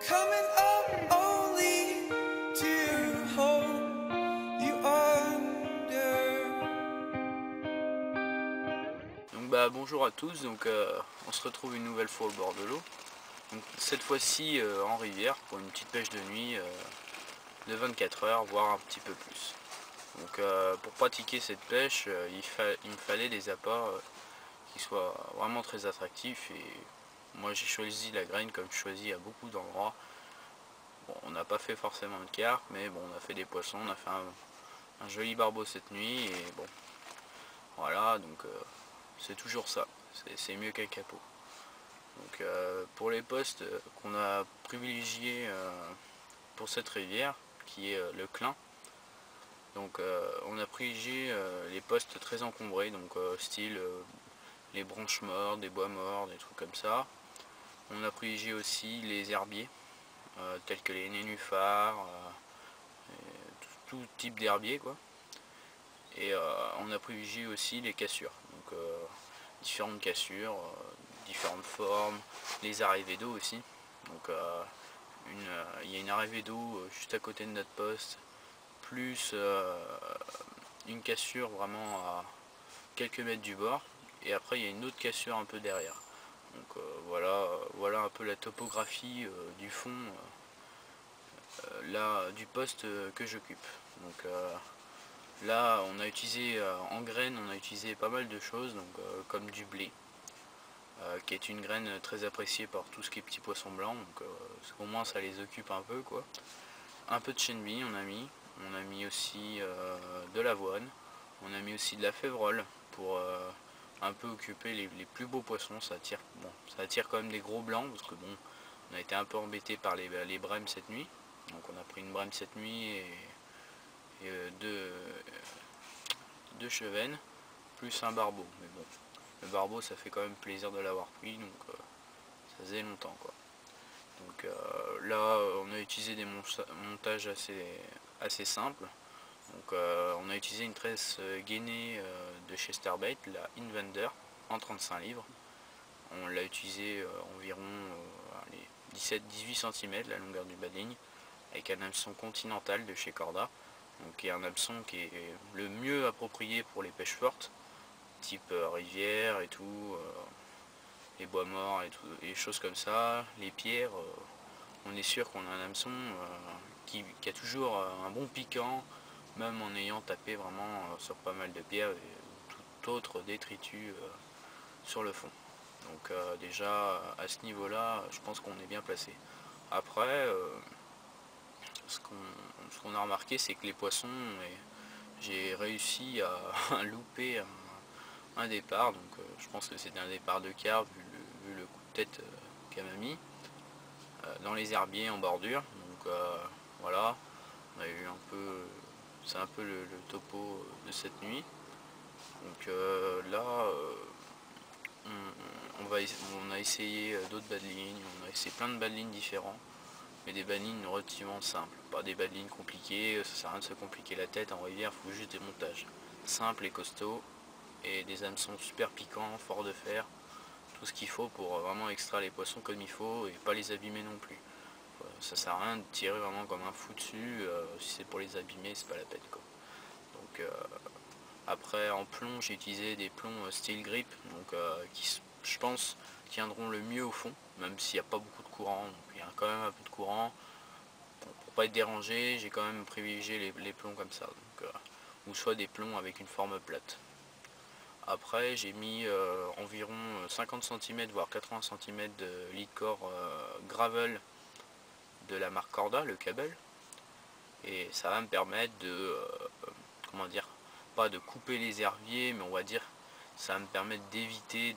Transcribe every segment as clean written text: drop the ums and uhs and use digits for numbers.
Coming up only to hold you under. Donc bonjour à tous, on se retrouve une nouvelle fois au bord de l'eau. Donc cette fois-ci en rivière pour une petite pêche de nuit de 24 heures, voire un petit peu plus. Donc pour pratiquer cette pêche, il me fallait des appâts qui soient vraiment très attractifs, et moi j'ai choisi la graine comme je choisis à beaucoup d'endroits. Bon, on n'a pas fait forcément de carpe, mais bon, on a fait des poissons, on a fait un joli barbeau cette nuit, et bon, voilà, donc c'est toujours ça, c'est mieux qu'un capot. Donc pour les postes qu'on a privilégiés pour cette rivière, qui est le Clin, donc on a privilégié les postes très encombrés, donc style les branches mortes, des bois morts, des trucs comme ça. On a privilégié aussi les herbiers, tels que les nénuphars, tout type d'herbier quoi. Et on a privilégié aussi les cassures, donc différentes cassures, différentes formes, les arrivées d'eau aussi. Donc il y a une arrivée d'eau juste à côté de notre poste, plus une cassure vraiment à quelques mètres du bord, et après il y a une autre cassure un peu derrière. Donc voilà un peu la topographie du fond là du poste que j'occupe. Donc là on a utilisé en graines, on a utilisé pas mal de choses, donc comme du blé, qui est une graine très appréciée par tout ce qui est petits poissons blancs, donc au moins ça les occupe un peu quoi. Un peu de chènevis on a mis aussi de l'avoine, on a mis aussi de la févrole pour un peu occuper les plus beaux poissons. Ça attire, bon, ça attire quand même des gros blancs, parce que bon, on a été un peu embêté par les brèmes cette nuit, donc on a pris une brème cette nuit et deux chevennes plus un barbeau. Mais bon, le barbeau ça fait quand même plaisir de l'avoir pris, donc ça faisait longtemps quoi. Donc là on a utilisé des montages assez simples. Donc on a utilisé une tresse gainée de chez Starbait, la Invander, en 35 livres. On l'a utilisé environ 17-18 cm la longueur du bas de ligne, avec un hameçon continental de chez Corda, donc qui est un hameçon qui est le mieux approprié pour les pêches fortes, type rivière et tout, les bois morts et tout, les choses comme ça, les pierres. On est sûr qu'on a un hameçon qui a toujours un bon piquant, même en ayant tapé vraiment sur pas mal de pierres et tout autre détritus sur le fond. Donc déjà à ce niveau là je pense qu'on est bien placé. Après ce qu'on a remarqué, c'est que les poissons, j'ai réussi à louper un départ, donc je pense que c'était un départ de carpe vu le coup de tête qu'elle m'a mis dans les herbiers en bordure. Donc voilà, on a eu un peu, c'est un peu le topo de cette nuit. Donc là on a essayé d'autres bas de ligne, on a essayé plein de bas de ligne différents, mais des bas de ligne relativement simples, pas des bas de ligne compliqués. Ça sert à rien de se compliquer la tête en rivière, il faut juste des montages simples et costauds, et des hameçons super piquants, forts de fer, tout ce qu'il faut pour vraiment extraire les poissons comme il faut et pas les abîmer non plus. Ça sert à rien de tirer vraiment comme un fou dessus, si c'est pour les abîmer c'est pas la peine quoi. Donc après en plomb j'ai utilisé des plombs steel grip, donc qui je pense tiendront le mieux au fond, même s'il n'y a pas beaucoup de courant, donc il y a quand même un peu de courant. Bon, pour pas être dérangé, j'ai quand même privilégié les plombs comme ça, donc, ou soit des plombs avec une forme plate. Après j'ai mis environ 50 cm voire 80 cm de leadcore gravel de la marque Corda, le câble, et ça va me permettre de comment dire, pas de couper les herbiers, mais on va dire ça va me permettre d'éviter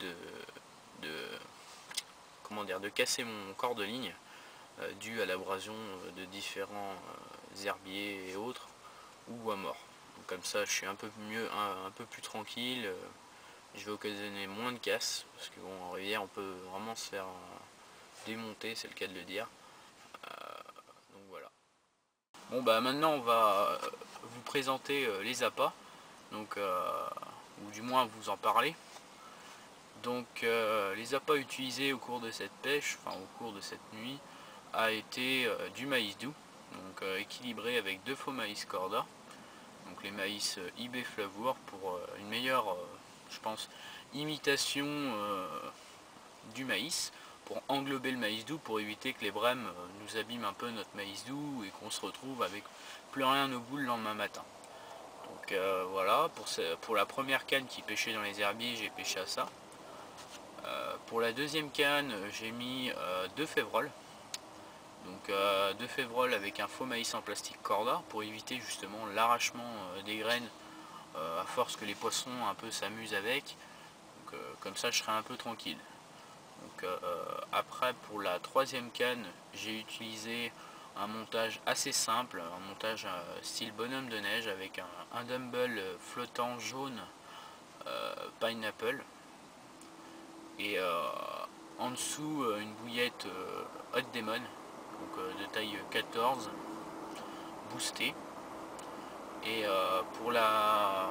comment dire, de casser mon corps de ligne dû à l'abrasion de différents herbiers et autres, ou à mort. Donc comme ça je suis un peu mieux, un peu plus tranquille, je vais occasionner moins de casse, parce que bon, en rivière on peut vraiment se faire démonter, c'est le cas de le dire. Donc voilà. Bon bah maintenant on va vous présenter les appâts, donc ou du moins vous en parler. Donc les appâts utilisés au cours de cette pêche, enfin au cours de cette nuit, a été du maïs doux, donc équilibré avec 2 faux maïs Corda, donc les maïs IB Flavour pour une meilleure, je pense, imitation du maïs, pour englober le maïs doux, pour éviter que les brèmes nous abîment un peu notre maïs doux et qu'on se retrouve avec plus rien au goût le lendemain matin. Donc voilà, pour la première canne qui pêchait dans les herbiers, j'ai pêché à ça. Pour la deuxième canne, j'ai mis 2 févroles. Donc 2 févroles avec un faux maïs en plastique Corda pour éviter justement l'arrachement des graines à force que les poissons un peu s'amusent avec. Donc, comme ça je serai un peu tranquille. Donc après pour la troisième canne, j'ai utilisé un montage assez simple, un montage style bonhomme de neige avec un dumbbell flottant jaune pineapple et en dessous une bouillette Hot Demon, donc de taille 14 boostée. Et pour la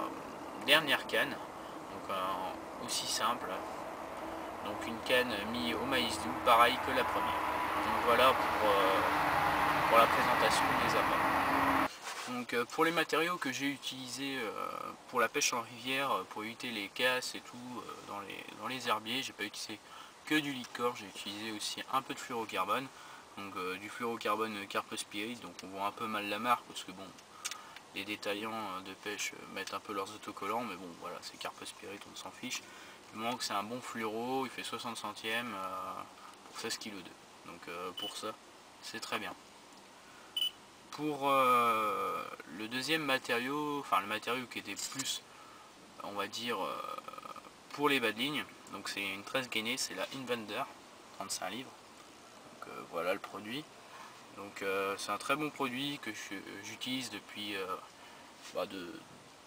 dernière canne, donc aussi simple, donc une canne mise au maïs doux, pareil que la première. Donc voilà pour la présentation des appâts. Donc pour les matériaux que j'ai utilisés pour la pêche en rivière, pour éviter les casses et tout dans les herbiers, j'ai pas utilisé que du liquor, j'ai utilisé aussi un peu de fluorocarbone, donc du fluorocarbone Carpe Spirit, donc on voit un peu mal la marque parce que bon, les détaillants de pêche mettent un peu leurs autocollants, mais bon voilà, c'est Carpe Spirit, on s'en fiche. Du moment que c'est un bon fluoro, il fait 60 centièmes pour 16 kg d'œufs. Donc pour ça, c'est très bien. Pour le deuxième matériau, enfin le matériau qui était plus, on va dire, pour les bas de ligne, donc c'est une tresse gainée, c'est la Invander, 35 livres. Donc voilà le produit. Donc c'est un très bon produit que j'utilise depuis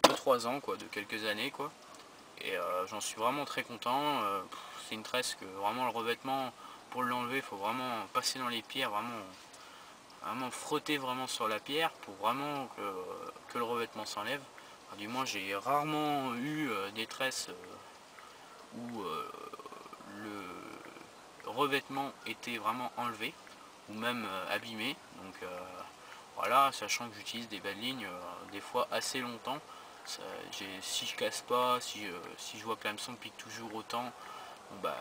2-3 ans, quoi, de quelques années, quoi. Et j'en suis vraiment très content. C'est une tresse que vraiment le revêtement, pour l'enlever, il faut vraiment passer dans les pierres, vraiment frotter vraiment sur la pierre pour vraiment que le revêtement s'enlève. Du moins j'ai rarement eu des tresses où le revêtement était vraiment enlevé ou même abîmé. Donc voilà, sachant que j'utilise des bas de ligne des fois assez longtemps. Si je casse pas, si je vois que l'hameçon pique toujours autant, bon, bah,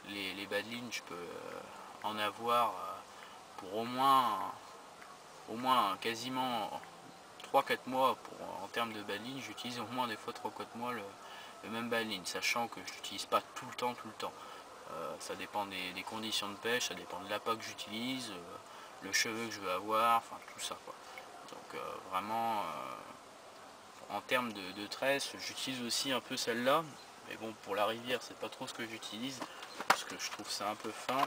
les bas de ligne je peux en avoir pour au moins quasiment 3-4 mois. En termes de bas de ligne, j'utilise au moins des fois 3-4 mois le même bas de ligne, sachant que je l'utilise pas tout le temps. Ça dépend des conditions de pêche, ça dépend de l'appât que j'utilise, le cheveu que je veux avoir, enfin tout ça, quoi. Donc vraiment en termes de tresse, j'utilise aussi un peu celle-là, mais bon, pour la rivière c'est pas trop ce que j'utilise parce que je trouve ça un peu fin.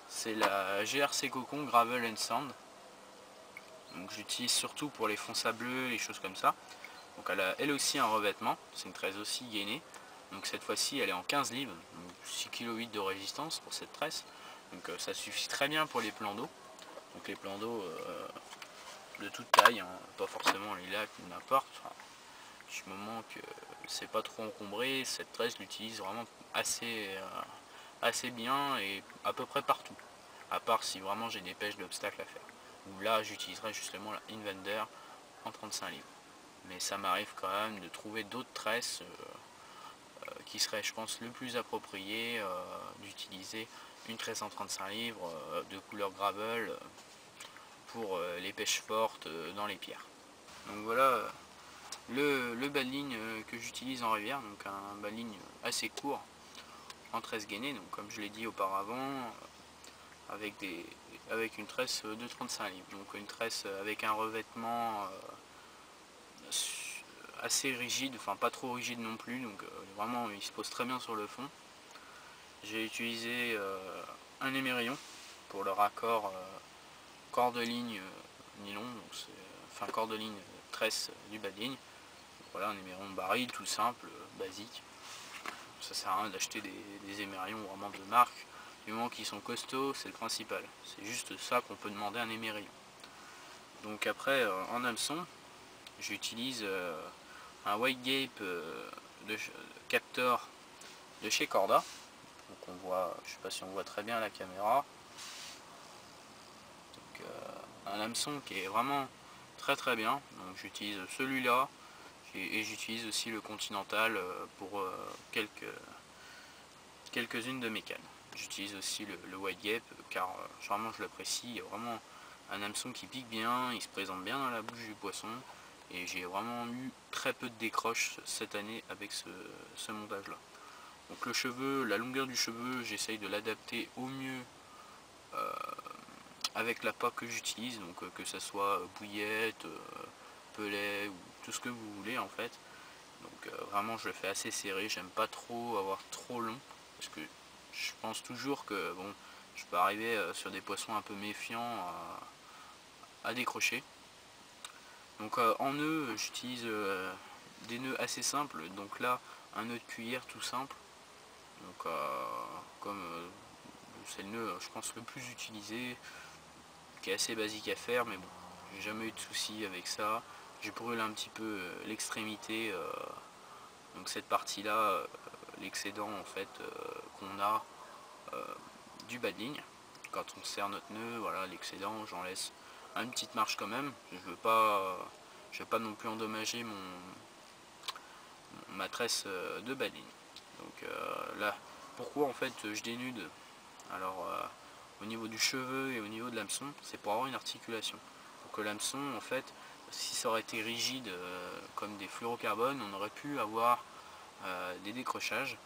C'est la GRC Cocon Gravel and Sand, donc j'utilise surtout pour les fonds sableux, les choses comme ça. Donc elle a elle aussi un revêtement, c'est une tresse aussi gainée. Donc cette fois-ci elle est en 15 livres, donc 6,8 kg de résistance pour cette tresse. Donc ça suffit très bien pour les plans d'eau. Donc les plans d'eau de toute taille, hein, pas forcément les lacs ou n'importe. Enfin, du moment que c'est pas trop encombré, cette tresse l'utilise vraiment assez bien et à peu près partout. À part si vraiment j'ai des pêches d'obstacles à faire. Où là j'utiliserai justement la Invander en 35 livres. Mais ça m'arrive quand même de trouver d'autres tresses qui seraient, je pense, le plus approprié d'utiliser une tresse en 35 livres de couleur gravel pour les pêches fortes dans les pierres. Donc voilà le bas de ligne que j'utilise en rivière, donc un bas de ligne assez court en tresse gainée, donc comme je l'ai dit auparavant, avec une tresse de 35 livres, donc une tresse avec un revêtement assez rigide, enfin pas trop rigide non plus, donc vraiment il se pose très bien sur le fond. J'ai utilisé un émerillon pour le raccord corde ligne nylon, donc enfin corde ligne tresse du bas de ligne. Donc voilà, un émerillon de baril tout simple, basique. Ça sert à rien d'acheter des émerillons vraiment de marque. Du moment qu'ils sont costauds, c'est le principal. C'est juste ça qu'on peut demander à un émerillon. Donc après, en hameçon, j'utilise un White Gape de capteur de chez Corda. Donc on voit, je sais pas si on voit très bien à la caméra. un hameçon qui est vraiment très bien. Donc j'utilise celui-là et j'utilise aussi le Continental pour quelques-unes de mes cannes. J'utilise aussi le White Gap car généralement je l'apprécie. Il y a vraiment un hameçon qui pique bien, il se présente bien dans la bouche du poisson et j'ai vraiment eu très peu de décroches cette année avec ce montage là. Donc le cheveu, la longueur du cheveu, j'essaye de l'adapter au mieux avec l'appât que j'utilise, donc que ça soit bouillette, pelet ou tout ce que vous voulez en fait. Donc vraiment je le fais assez serré, j'aime pas trop avoir trop long parce que je pense toujours que bon, je peux arriver sur des poissons un peu méfiants à décrocher. Donc en nœud j'utilise des nœuds assez simples, donc là un nœud de cuillère tout simple, donc comme c'est le nœud je pense le plus utilisé, qui est assez basique à faire, mais bon, j'ai jamais eu de soucis avec ça. Je brûle un petit peu l'extrémité, donc cette partie là, l'excédent en fait qu'on a du bas de ligne. Quand on serre notre nœud, voilà l'excédent, j'en laisse une petite marge quand même. Je veux pas non plus endommager ma tresse de bas de ligne. Donc là, pourquoi en fait je dénude? Alors au niveau du cheveu et au niveau de l'hameçon, c'est pour avoir une articulation. Pour que l'hameçon, en fait, si ça aurait été rigide comme des fluorocarbones, on aurait pu avoir des décrochages.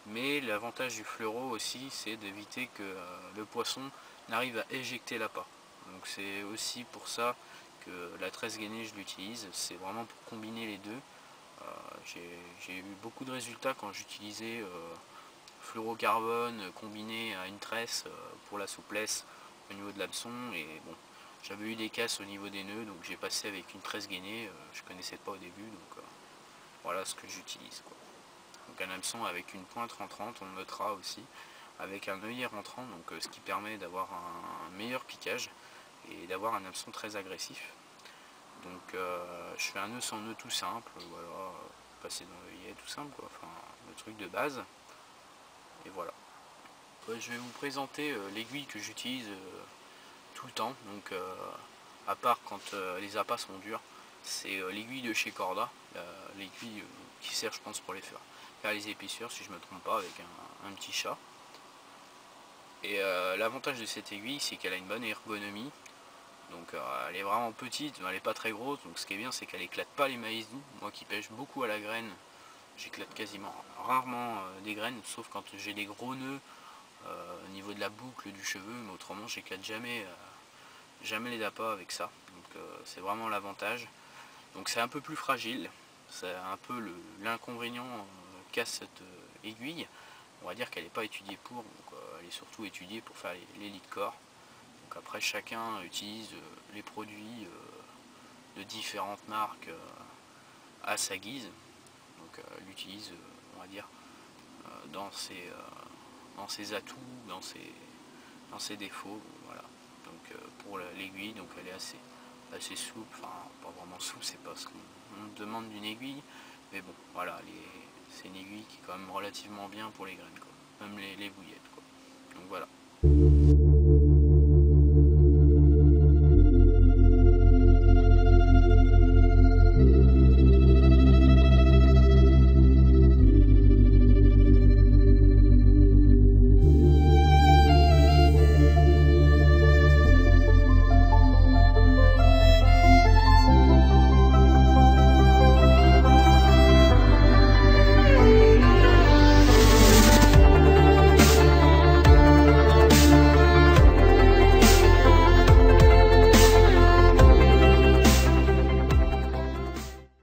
Mais l'avantage du fluoro aussi, c'est d'éviter que le poisson n'arrive à éjecter l'appât. Donc c'est aussi pour ça que la tresse gainée, je l'utilise. C'est vraiment pour combiner les deux. J'ai eu beaucoup de résultats quand j'utilisais fluorocarbone combiné à une tresse pour la souplesse au niveau de l'hameçon, et bon, j'avais eu des casses au niveau des nœuds, donc j'ai passé avec une tresse gainée, je connaissais pas au début, donc voilà ce que j'utilise quoi. Donc un hameçon avec une pointe rentrante, on le notera aussi, avec un œillet rentrant, donc ce qui permet d'avoir un meilleur piquage et d'avoir un hameçon très agressif. Donc je fais un nœud sans nœud tout simple, voilà, passer dans l'œillet tout simple quoi, enfin le truc de base. Et voilà. Je vais vous présenter l'aiguille que j'utilise tout le temps, donc à part quand les appâts sont durs, c'est l'aiguille de chez Corda, l'aiguille qui sert je pense pour faire les épaisseurs si je me trompe pas, avec un petit chat. Et l'avantage de cette aiguille, c'est qu'elle a une bonne ergonomie, donc elle est vraiment petite, mais elle est pas très grosse, donc ce qui est bien c'est qu'elle éclate pas les maïs doux. Moi qui pêche beaucoup à la graine, j'éclate quasiment rarement des graines, sauf quand j'ai des gros nœuds au niveau de la boucle du cheveu, mais autrement j'éclate jamais les appâts avec ça. Donc c'est vraiment l'avantage. Donc c'est un peu plus fragile, c'est un peu l'inconvénient qu'a cette aiguille. On va dire qu'elle n'est pas étudiée pour, donc elle est surtout étudiée pour faire les lits de corps. Donc après chacun utilise les produits de différentes marques à sa guise, donc l'utilise on va dire dans ses atouts, dans ses défauts, voilà. Donc pour l'aiguille, donc elle est assez souple, enfin pas vraiment souple, c'est pas ce qu'on demande d'une aiguille, mais bon voilà, c'est une aiguille qui est quand même relativement bien pour les graines quoi. Même les bouillettes quoi. Donc voilà.